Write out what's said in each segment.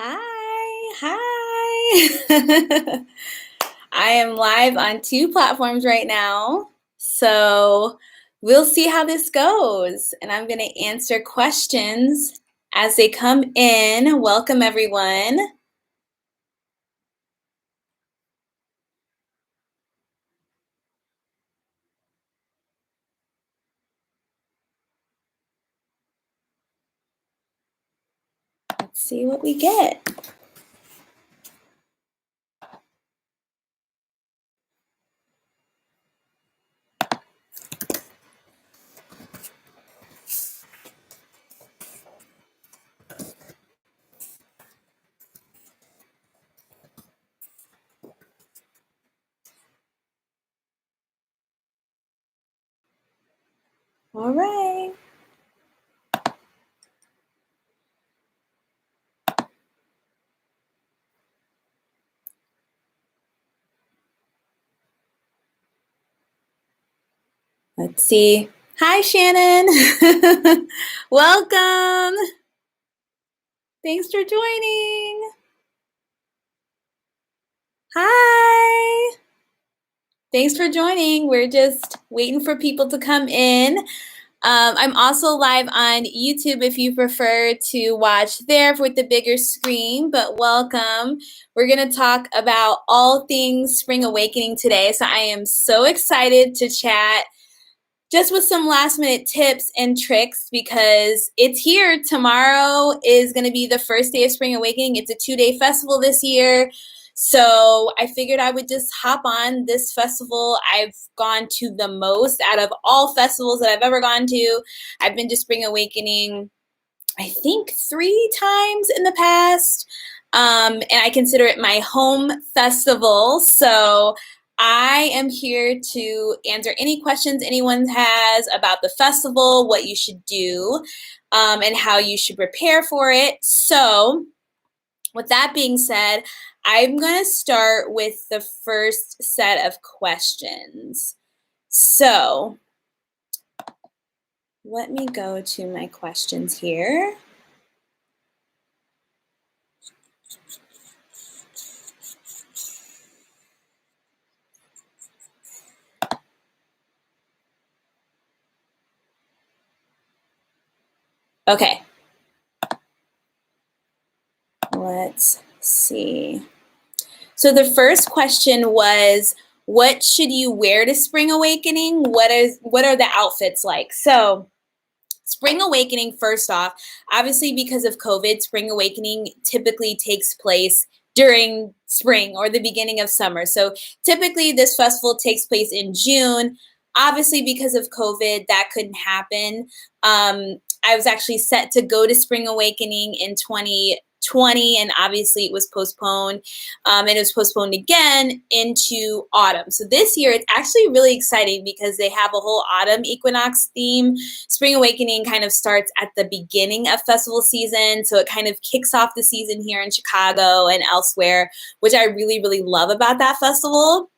Hi. I am live on 2 platforms right now. So we'll see how this goes. And I'm going to answer questions as they come in. Welcome, everyone. Let's see what we get. All right. Let's see. Hi, Shannon. Welcome. Thanks for joining. Hi. Thanks for joining. We're just waiting for people to come in. I'm also live on YouTube if you prefer to watch there with the bigger screen, but welcome. We're going to talk about all things Spring Awakening today, so I am so excited to chat just with some last minute tips and tricks because it's here. Tomorrow is going to be the first day of Spring Awakening. It's a 2-day festival this year. So I figured I would just hop on this festival. I've gone to the most out of all festivals that I've ever gone to. I've been to Spring Awakening, I think 3 times in the past. And I consider it my home festival. So I am here to answer any questions anyone has about the festival, what you should do, and how you should prepare for it. So with that being said, I'm going to start with the first set of questions. So let me go to my questions here. Okay. Let's see. So the first question was, what should you wear to Spring Awakening? What are the outfits like? So Spring Awakening, first off, obviously because of COVID, Spring Awakening typically takes place during spring or the beginning of summer. So typically this festival takes place in June. Obviously because of COVID, that couldn't happen. I was actually set to go to Spring Awakening in 2020, and obviously it was postponed, and it was postponed again into autumn. So this year it's actually really exciting because they have a whole autumn equinox theme. Spring Awakening kind of starts at the beginning of festival season, so it kind of kicks off the season here in Chicago and elsewhere, which I really, really love about that festival.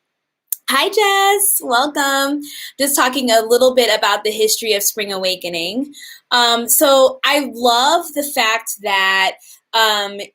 Hi, Jess. Welcome. Just talking a little bit about the history of Spring Awakening. So I love the fact that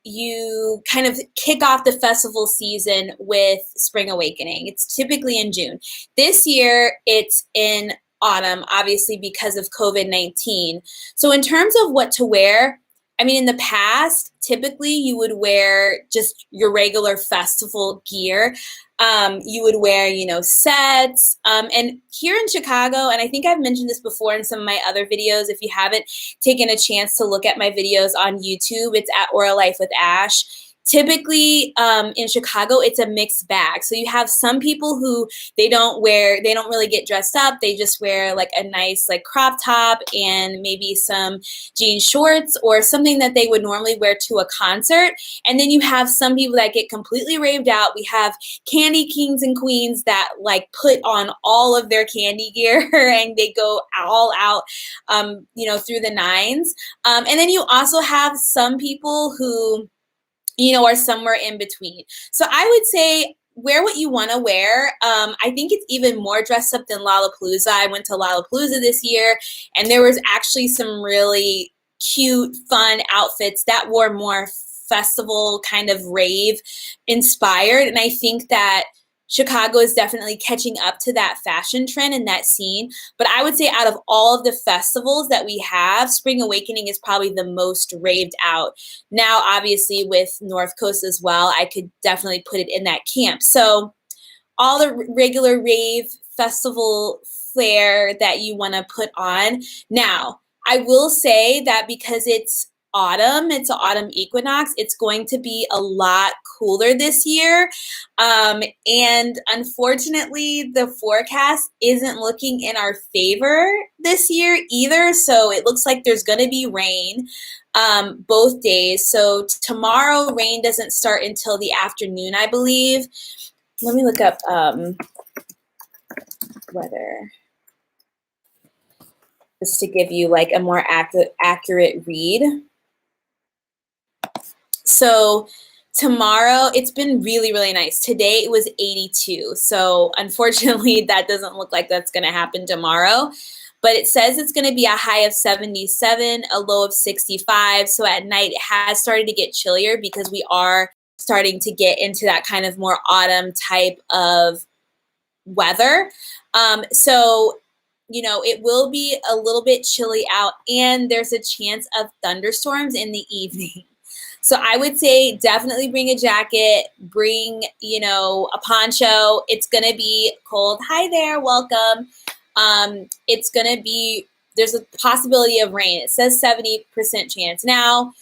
you kind of kick off the festival season with Spring Awakening. It's typically in June. This year, it's in autumn, obviously because of COVID-19. So in terms of what to wear, I mean, in the past, typically you would wear just your regular festival gear. You would wear, sets. And here in Chicago, and I think I've mentioned this before in some of my other videos, if you haven't taken a chance to look at my videos on YouTube, it's at Aura Life with Ash. Typically, in Chicago, it's a mixed bag. So you have some people who they don't really get dressed up. They just wear like a nice like crop top and maybe some jean shorts or something that they would normally wear to a concert. And then you have some people that get completely raved out. We have candy kings and queens that like put on all of their candy gear and they go all out, through the nines. And then you also have some people who are somewhere in between. So I would say wear what you want to wear. I think it's even more dressed up than Lollapalooza. I went to Lollapalooza this year, and there was actually some really cute, fun outfits that wore more festival kind of rave inspired. And I think that Chicago is definitely catching up to that fashion trend and that scene. But I would say out of all of the festivals that we have, Spring Awakening is probably the most raved out. Now, obviously, with North Coast as well, I could definitely put it in that camp. So all the regular rave festival flair that you want to put on. Now, I will say that because it's an autumn equinox, it's going to be a lot cooler this year. And unfortunately, the forecast isn't looking in our favor this year either. So it looks like there's going to be rain both days. So tomorrow, rain doesn't start until the afternoon, I believe. Let me look up weather just to give you like a more accurate read. So tomorrow, it's been really, really nice. Today it was 82. So unfortunately, that doesn't look like that's going to happen tomorrow. But it says it's going to be a high of 77, a low of 65. So at night, it has started to get chillier because we are starting to get into that kind of more autumn type of weather. So, you know, it will be a little bit chilly out, and there's a chance of thunderstorms in the evening. So I would say definitely bring a jacket, bring, you know, a poncho. It's going to be cold. Hi there, welcome. It's going to be, there's a possibility of rain. It says 70% chance. Now,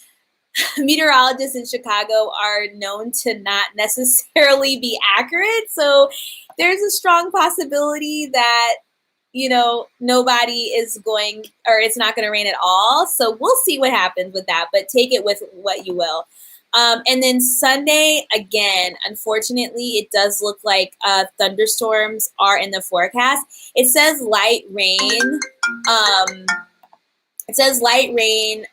meteorologists in Chicago are known to not necessarily be accurate. So there's a strong possibility that, you know, nobody is going, or it's not going to rain at all. So we'll see what happens with that, but take it with what you will. And then Sunday, again, unfortunately, it does look like thunderstorms are in the forecast. It says light rain. It says light rain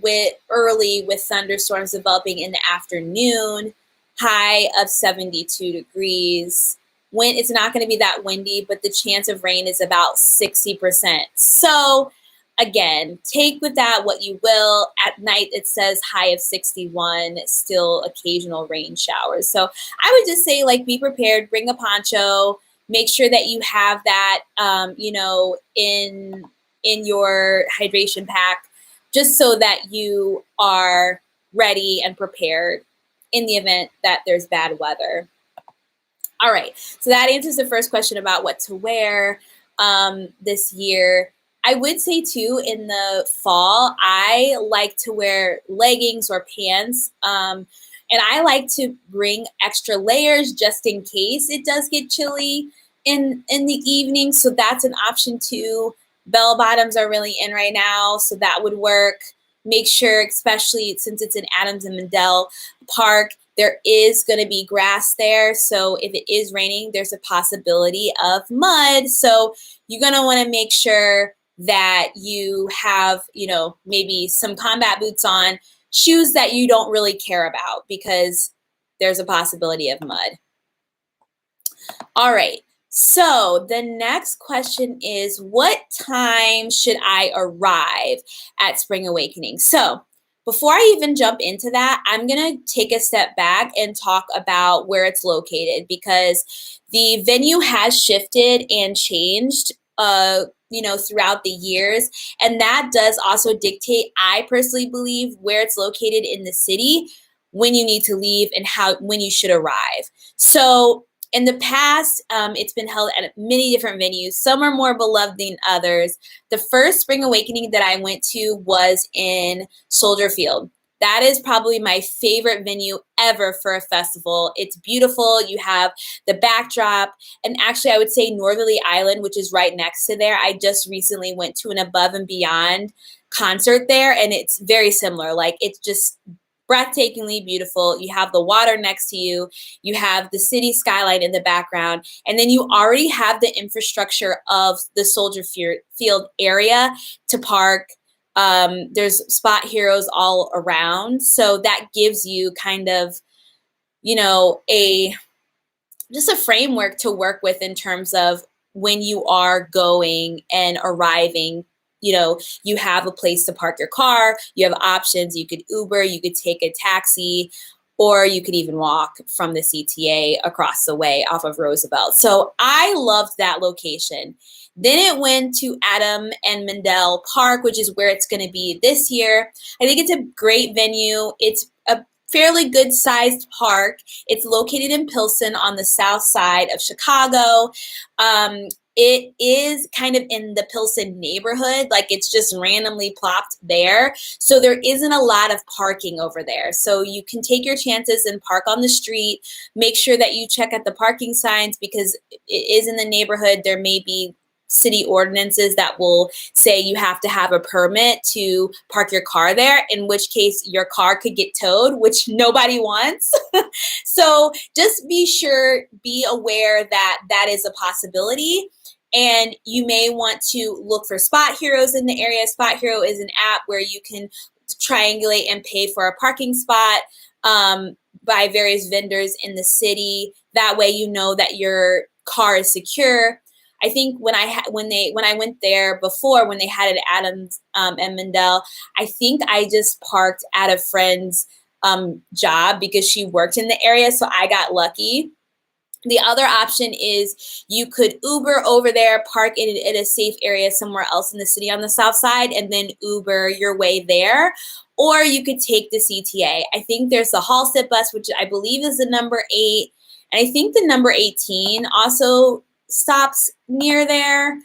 with thunderstorms developing in the afternoon, high of 72 degrees. Wind, it's not going to be that windy, but the chance of rain is about 60%. So again, take with that what you will. At night, it says high of 61, still occasional rain showers. So I would just say, like, be prepared, bring a poncho, make sure that you have that, you know, in your hydration pack, just so that you are ready and prepared in the event that there's bad weather. All right, so that answers the first question about what to wear this year. I would say too, in the fall, I like to wear leggings or pants, and I like to bring extra layers just in case it does get chilly in the evening. So that's an option too. Bell bottoms are really in right now, so that would work. Make sure, especially since it's in Adams and Mandel Park, there is going to be grass there. So if it is raining, there's a possibility of mud. So you're going to want to make sure that you have, you know, maybe some combat boots on, shoes that you don't really care about because there's a possibility of mud. All right. So the next question is, what time should I arrive at Spring Awakening? So before I even jump into that, I'm going to take a step back and talk about where it's located, because the venue has shifted and changed, you know, throughout the years. And that does also dictate, I personally believe, where it's located in the city, when you need to leave, and when you should arrive. So in the past, it's been held at many different venues. Some are more beloved than others. The first Spring Awakening that I went to was in Soldier Field. That is probably my favorite venue ever for a festival. It's beautiful. You have the backdrop. And actually, I would say Northerly Island, which is right next to there. I just recently went to an Above and Beyond concert there, and it's very similar. Like, it's just breathtakingly beautiful. You have the water next to you. You have the city skyline in the background. And then you already have the infrastructure of the Soldier Field area to park. There's spot heroes all around. So that gives you kind of, you know, just a framework to work with in terms of when you are going and arriving you have a place to park your car. You have options. You could Uber, you could take a taxi, or you could even walk from the CTA across the way off of Roosevelt. So I loved that location. Then it went to Adam and Mendel Park, which is where it's going to be this year. I think it's a great venue. It's a fairly good sized park. It's located in Pilsen on the south side of Chicago. It is kind of in the Pilsen neighborhood, like it's just randomly plopped there. So there isn't a lot of parking over there. So you can take your chances and park on the street. Make sure that you check at the parking signs because it is in the neighborhood. There may be city ordinances that will say you have to have a permit to park your car there, in which case your car could get towed, which nobody wants. So just be aware that that is a possibility. And you may want to look for Spot Heroes in the area. Spot Hero is an app where you can triangulate and pay for a parking spot by various vendors in the city. That way you know that your car is secure. I think when I went there before, when they had it at Adams and Mendel, I think I just parked at a friend's job because she worked in the area, so I got lucky. The other option is you could Uber over there, park in a safe area somewhere else in the city on the south side, and then Uber your way there. Or you could take the CTA. I think there's the Halstead bus, which I believe is the number 8. And I think the number 18 also stops near there.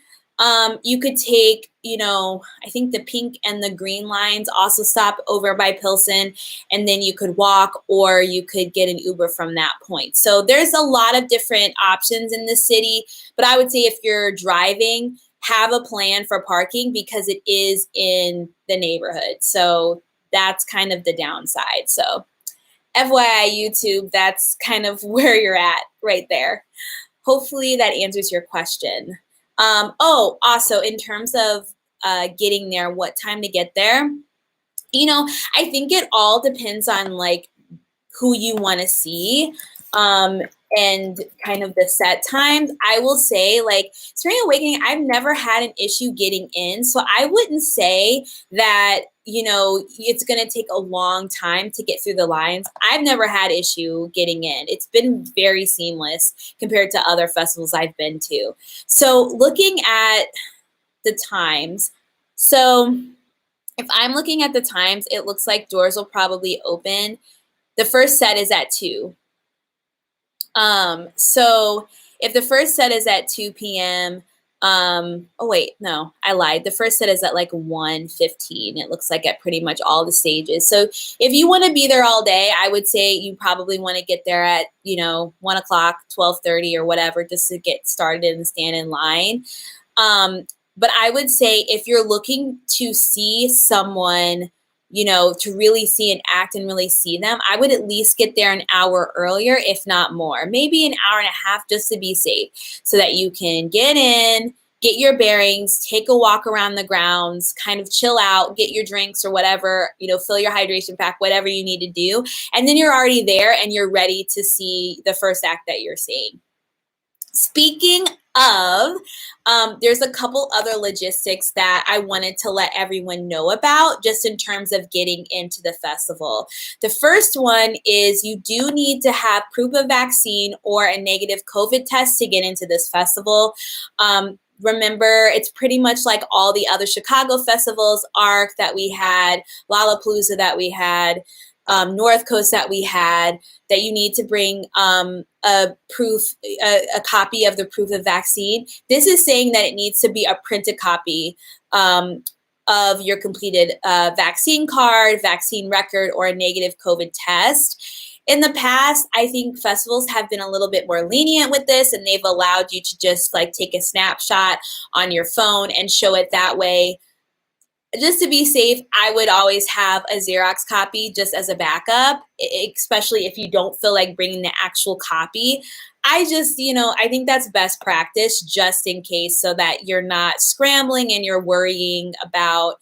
You could take, I think the pink and the green lines also stop over by Pilsen, and then you could walk or you could get an Uber from that point. So there's a lot of different options in the city, but I would say if you're driving, have a plan for parking because it is in the neighborhood. So that's kind of the downside. So FYI YouTube, that's kind of where you're at right there. Hopefully that answers your question. Also in terms of getting there, what time to get there, I think it all depends on like who you want to see and kind of the set times. I will say like Spring Awakening, I've never had an issue getting in. So I wouldn't say that, it's going to take a long time to get through the lines. I've never had issue getting in. It's been very seamless compared to other festivals I've been to. So looking at the times, so if I'm looking at the times, it looks like doors will probably open. The first set is at 2. So if the first set is at 2 p.m., oh wait, no, I lied. The first set is at like 1:15. It looks like at pretty much all the stages. So if you want to be there all day, I would say you probably want to get there at, 1 o'clock, 12:30 or whatever, just to get started and stand in line. But I would say if you're looking to see someone, to really see an act and really see them, I would at least get there an hour earlier, if not more, maybe an hour and a half just to be safe so that you can get in, get your bearings, take a walk around the grounds, kind of chill out, get your drinks or whatever, fill your hydration pack, whatever you need to do. And then you're already there and you're ready to see the first act that you're seeing. Speaking of, there's a couple other logistics that I wanted to let everyone know about just in terms of getting into the festival. The first one is you do need to have proof of vaccine or a negative COVID test to get into this festival. Remember, it's pretty much like all the other Chicago festivals, ARC that we had, Lollapalooza that we had, North Coast that we had, that you need to bring a copy of the proof of vaccine. This is saying that it needs to be a printed copy of your completed vaccine card, vaccine record, or a negative COVID test. In the past, I think festivals have been a little bit more lenient with this, and they've allowed you to just like take a snapshot on your phone and show it that way. Just to be safe, I would always have a Xerox copy just as a backup, especially if you don't feel like bringing the actual copy. I think that's best practice just in case so that you're not scrambling and you're worrying about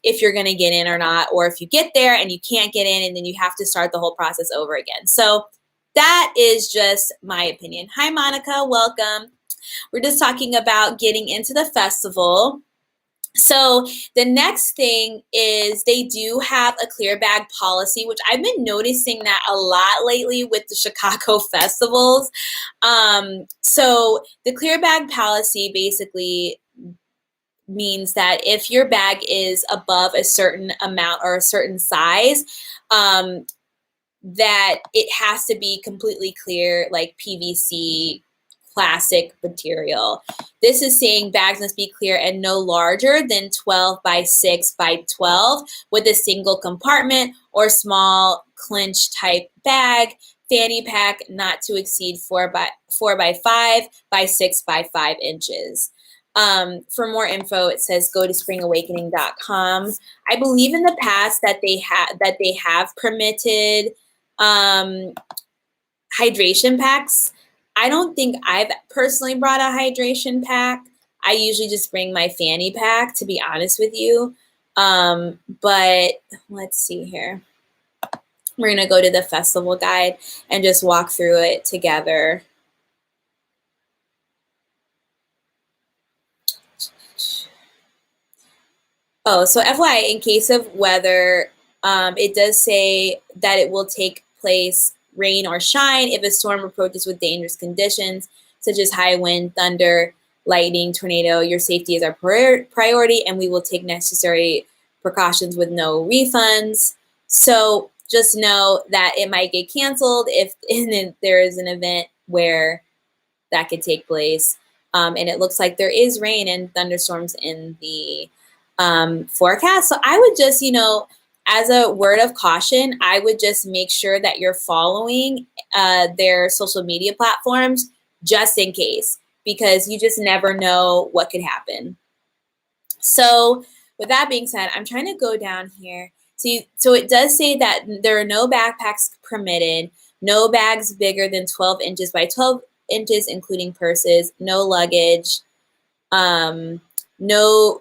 if you're going to get in or not, or if you get there and you can't get in and then you have to start the whole process over again. So that is just my opinion. Hi, Monica. Welcome. We're just talking about getting into the festival. So the next thing is they do have a clear bag policy, which I've been noticing that a lot lately with the Chicago festivals. So the clear bag policy basically means that if your bag is above a certain amount or a certain size, that it has to be completely clear, like PVC plastic material. This is saying bags must be clear and no larger than 12 by 6 by 12 with a single compartment or small clinch type bag, fanny pack not to exceed 4 by 5 by 6 by 5 inches. For more info, it says go to springawakening.com. I believe in the past that they have permitted hydration packs. I don't think I've personally brought a hydration pack. I usually just bring my fanny pack, to be honest with you. But let's see here. We're going to go to the festival guide and just walk through it together. Oh, so FYI, in case of weather, it does say that it will take place rain or shine if a storm approaches with dangerous conditions, such as high wind, thunder, lightning, tornado. Your safety is our priority, and we will take necessary precautions with no refunds. So just know that it might get canceled if there is an event where that could take place. And it looks like there is rain and thunderstorms in the forecast. So I would just, as a word of caution, I would just make sure that you're following their social media platforms just in case, because you just never know what could happen. So with that being said, I'm trying to go down here. So it does say that there are no backpacks permitted, no bags bigger than 12 inches by 12 inches, including purses, no luggage, no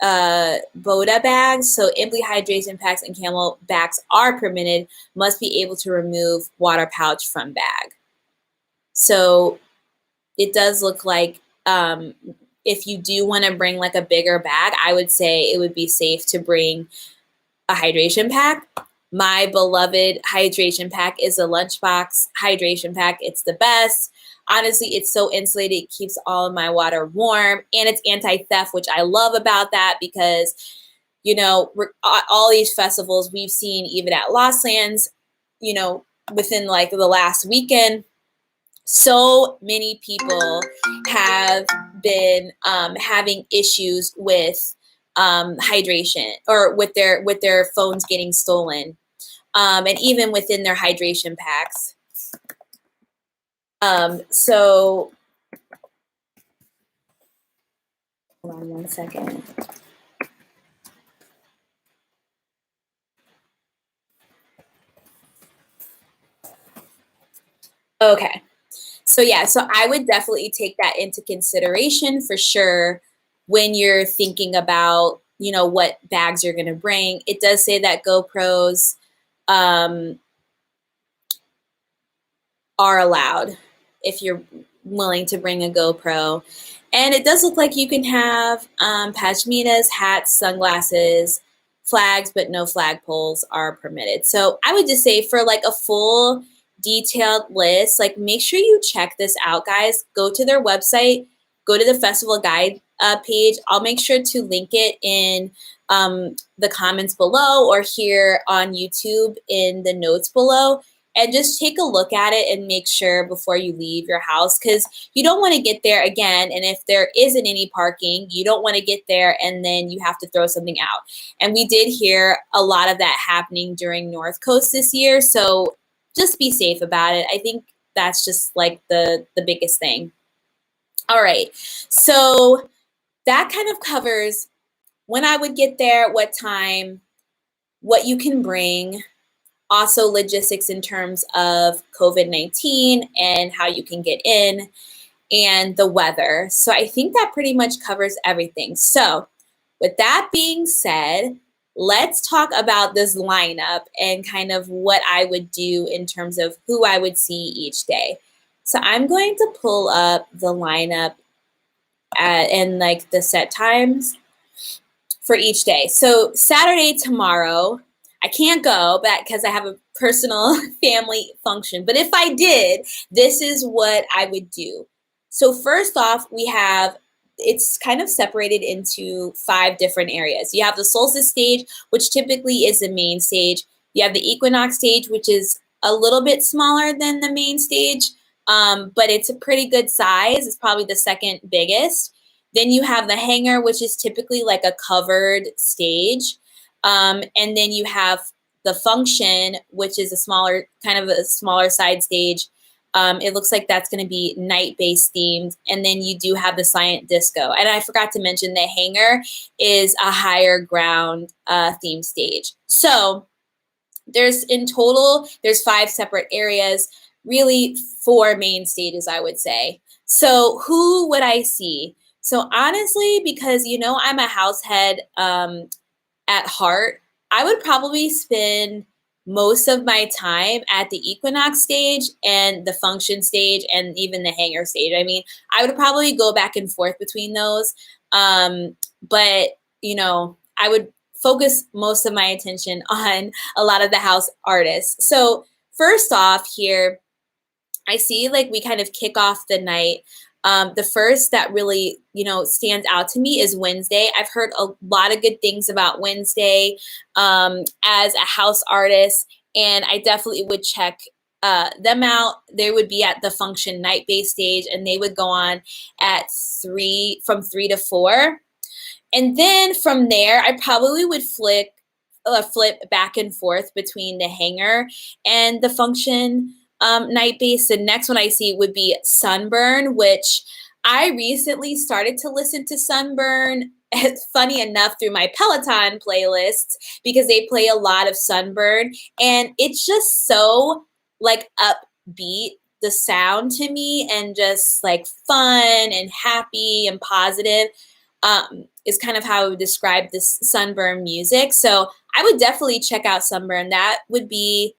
Boda bags, so empty hydration packs and camel bags are permitted, must be able to remove water pouch from bag. So it does look like if you do want to bring like a bigger bag, I would say it would be safe to bring a hydration pack. My beloved hydration pack is a lunchbox hydration pack. It's the best. Honestly, it's so insulated. It keeps all of my water warm, and it's anti-theft, which I love about that because, all these festivals we've seen, even at Lost Lands, within like the last weekend, so many people have been having issues with hydration or with their phones getting stolen, and even within their hydration packs. So hold on one second. Okay. So yeah, so I would definitely take that into consideration for sure when you're thinking about, what bags you're going to bring. It does say that GoPros are allowed if you're willing to bring a GoPro. And it does look like you can have pashminas, hats, sunglasses, flags, but no flagpoles are permitted. So I would just say for like a full detailed list, like make sure you check this out, guys. Go to their website, go to the festival guide page. I'll make sure to link it in the comments below or here on YouTube in the notes below. And just take a look at it and make sure before you leave your house, because you don't want to get there again. And if there isn't any parking, you don't want to get there and then you have to throw something out. And we did hear a lot of that happening during North Coast this year. So just be safe about it. I think that's just like the biggest thing. All right. So that kind of covers when I would get there, what time, what you can bring. Also logistics in terms of COVID-19 and how you can get in, and the weather. So I think that pretty much covers everything. So with that being said, let's talk about this lineup and kind of what I would do in terms of who I would see each day. So I'm going to pull up the lineup and like the set times. for each day. So Saturday, tomorrow, I can't go because I have a personal family function. But if I did, this is what I would do. So first off, it's kind of separated into 5 different areas. You have the solstice stage, which typically is the main stage. You have the equinox stage, which is a little bit smaller than the main stage, but it's a pretty good size. It's probably the second biggest. Then you have the hangar, which is typically like a covered stage. And then you have the function, which is kind of a smaller side stage. It looks like that's going to be night-based themed. And then you do have the silent disco. And I forgot to mention the hangar is a higher ground theme stage. So in total, there's 5 separate areas, really 4 main stages, I would say. So who would I see? So honestly, because, I'm a house head at heart, I would probably spend most of my time at the equinox stage and the function stage and even the hangar stage. I mean, I would probably go back and forth between those. But, I would focus most of my attention on a lot of the house artists. So first off here, I see like we kind of kick off the night. The first that really, stands out to me is Wednesday. I've heard a lot of good things about Wednesday as a house artist, and I definitely would check them out. They would be at the function night-based stage, and they would go on at from 3 to 4. And then from there, I probably would flip back and forth between the hangar and the function night-based. The next one I see would be Sunburn, which I recently started to listen to Sunburn, funny enough, through my Peloton playlists, because they play a lot of Sunburn, and it's just so like upbeat, the sound to me, and just like fun and happy and positive. Is kind of how I would describe this Sunburn music. So I would definitely check out Sunburn. That would be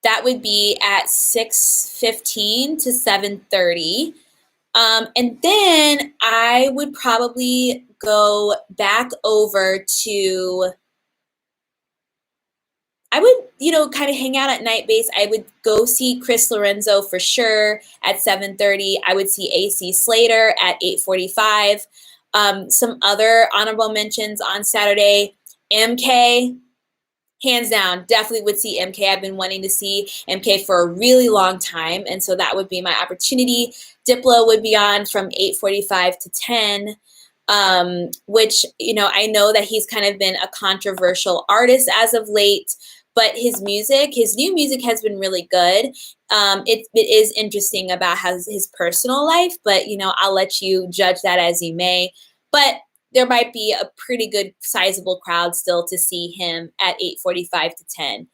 at 6:15 to 7:30. And then I would probably go back over to, I would, kind of hang out at night base. I would go see Chris Lorenzo for sure at 7:30. I would see AC Slater at 8:45. Some other honorable mentions on Saturday, MK, hands down, definitely would see MK. I've been wanting to see MK for a really long time, and so that would be my opportunity. Diplo would be on from 8:45 to 10. Which, I know that he's kind of been a controversial artist as of late, but his new music has been really good. It is interesting about his personal life, but, I'll let you judge that as you may. But there might be a pretty good sizable crowd still to see him at 8:45 to 10.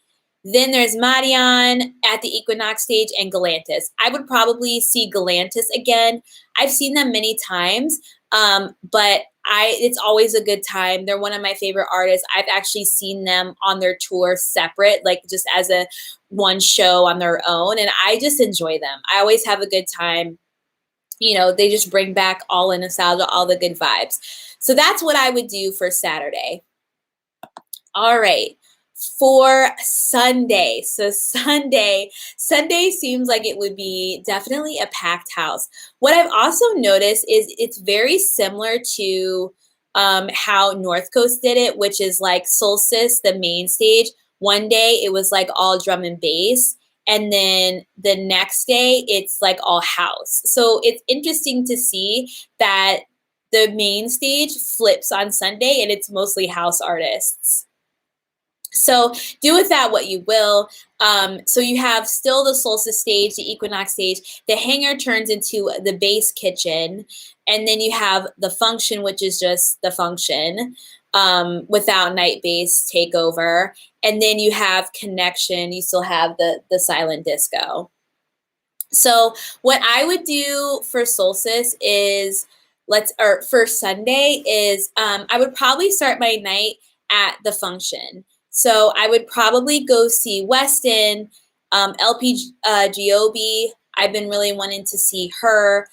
Then there's Marion at the Equinox stage and Galantis. I would probably see Galantis again. I've seen them many times, but it's always a good time. They're one of my favorite artists. I've actually seen them on their tour separate, like just as a one show on their own, and I just enjoy them. I always have a good time. They just bring back all the nostalgia, all the good vibes. So that's what I would do for Saturday. All right. For Sunday. So Sunday seems like it would be definitely a packed house. What I've also noticed is it's very similar to how North Coast did it, which is like Solstice, the main stage. One day it was like all drum and bass. And then the next day it's like all house. So it's interesting to see that the main stage flips on Sunday and it's mostly house artists. So do with that what you will. So you have still the solstice stage, the equinox stage. The hangar turns into the bass kitchen. And then you have the function, which is just the function without night bass takeover. And then you have connection. You still have the silent disco. So what I would do for solstice is, for Sunday is, I would probably start my night at the function. So I would probably go see Weston, LP Giobi. I've been really wanting to see her.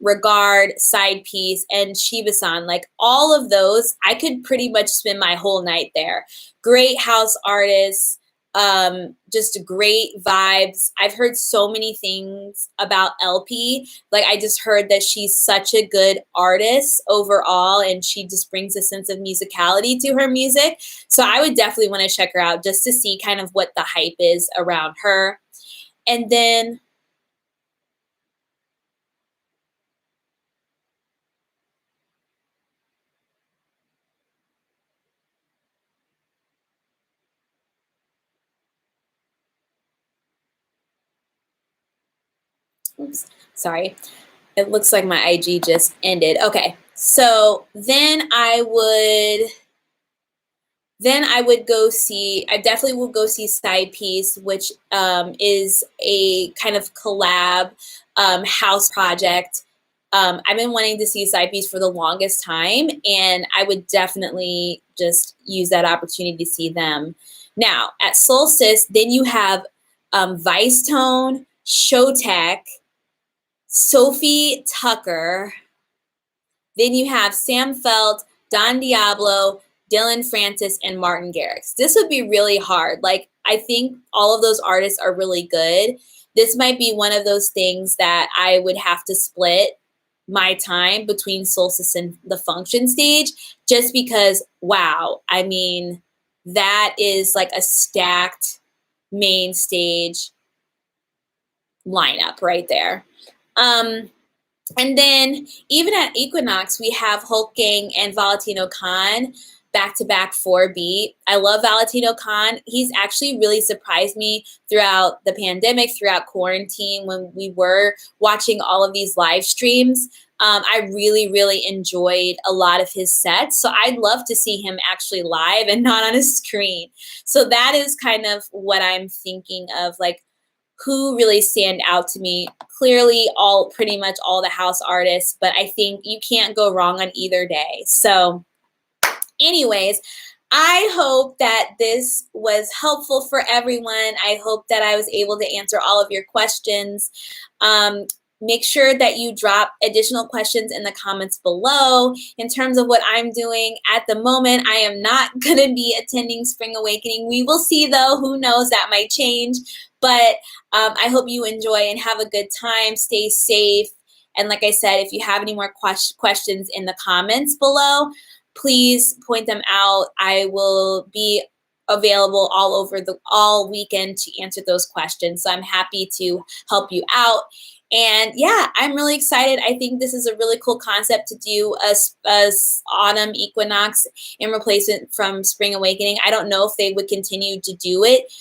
Regard, Side Piece, and Shiba-san. Like all of those, I could pretty much spend my whole night there. Great house artists, just great vibes. I've heard so many things about LP. Like I just heard that she's such a good artist overall, and she just brings a sense of musicality to her music. So I would definitely want to check her out just to see kind of what the hype is around her. And then oops, sorry. It looks like my IG just ended. Okay, so then I would go see, I definitely will go see Side Piece, which is a kind of collab house project. I've been wanting to see Side Piece for the longest time, and I would definitely just use that opportunity to see them. Now, at Solstice, then you have Vice Tone, Showtech, Sophie Tucker. Then you have Sam Felt, Don Diablo, Dylan Francis, and Martin Garrix. This would be really hard. Like, I think all of those artists are really good. This might be one of those things that I would have to split my time between Solstice and the Function stage, just because, wow, I mean, that is like a stacked main stage lineup right there. And then even at Equinox, we have Hulk Gang and Valentino Khan back-to-back 4B. I love Valentino Khan. He's actually really surprised me throughout the pandemic, throughout quarantine, when we were watching all of these live streams. I really, really enjoyed a lot of his sets. So I'd love to see him actually live and not on a screen. So that is kind of what I'm thinking of, like, who really stand out to me. Clearly pretty much all the house artists, but I think you can't go wrong on either day. So anyways, I hope that this was helpful for everyone. I hope that I was able to answer all of your questions. Make sure that you drop additional questions in the comments below. In terms of what I'm doing at the moment, I am not going to be attending Spring Awakening. We will see though, who knows, that might change. But I hope you enjoy and have a good time. Stay safe. And like I said, if you have any more questions in the comments below, please point them out. I will be available all weekend to answer those questions. So I'm happy to help you out. And yeah, I'm really excited. I think this is a really cool concept to do a autumn equinox in replacement from Spring Awakening. I don't know if they would continue to do it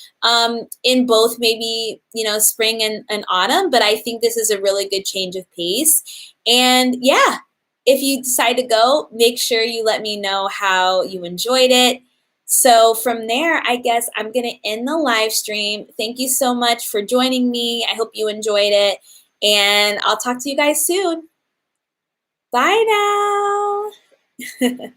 in both, maybe, spring and autumn, but I think this is a really good change of pace. And yeah, if you decide to go, make sure you let me know how you enjoyed it. So from there, I guess I'm going to end the live stream. Thank you so much for joining me. I hope you enjoyed it. And I'll talk to you guys soon. Bye now.